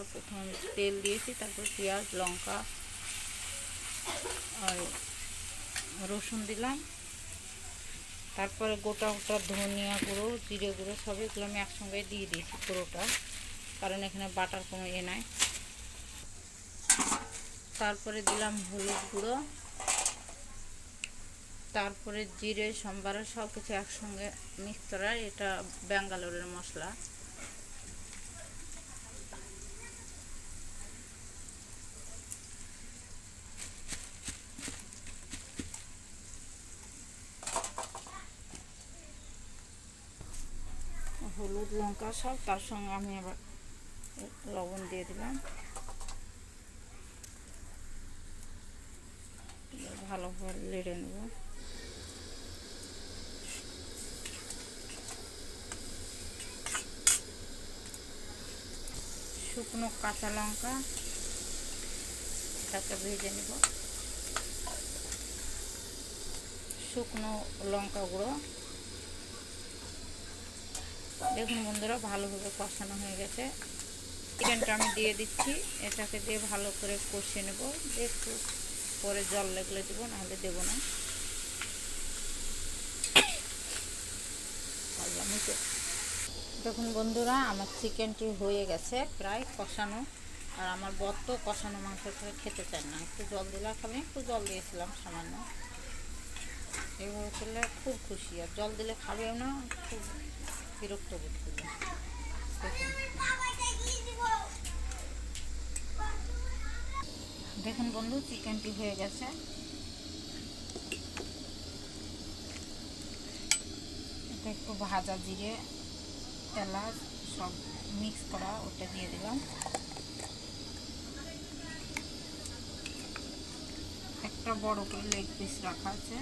বন্ধুরা, প্রথমে তেল দিয়েছি, তারপর পেঁয়াজ, লঙ্কা আর রসুন দিলাম, তারপরে গোটা গোটা ধনিয়া গুঁড়ো, জিরে গুঁড়ো সব এগুলো আমি একসঙ্গে দিয়ে দিয়েছি পুরোটা, কারণ এখানে বাটার কোনো নাই। তারপরে দিলাম হলুদ গুঁড়ো, তারপরে জিরে, সম্বারা সব কিছু একসঙ্গে মিক্স করা, এটা ব্যাঙ্গালোরের মশলা। হলুদ লঙ্কা সব, তার সঙ্গে আমি আবার লবণ দিয়ে দিলাম, ভালোভাবে নেড়ে নেব। শুকনো কাঁচা লঙ্কা এটাকে ভেজে নেব, শুকনো লঙ্কা গুঁড়ো। দেখুন বন্ধুরা, ভালোভাবে কষানো হয়ে গেছে। চিকেনটা আমি দিয়ে দিচ্ছি, এটাকে দিয়ে ভালো করে কষিয়ে নেব। একটু পরে জল লাগলে দেবো, নাহলে দেবো না। দেখুন বন্ধুরা, আমার চিকেনটি হয়ে গেছে প্রায় কষানো, আর আমার বর তো কষানো মাংস খেতে চান না, একটু জল দিলাম, আমি একটু জল দিয়েছিলাম সামান্য। এইভাবে করলে খুব খুশি, আর জল দিলে খাবেও না, খুব বিরক্ত বোধ করবে। দেখুন বন্ধু, চিকেনটি হয়ে গেছে। এটা একটু ভাজা জিরে, এলাচ সব মিক্স করা, ওটা দিয়ে দিলাম। একটা বড় করে লেগ পিস রাখা আছে,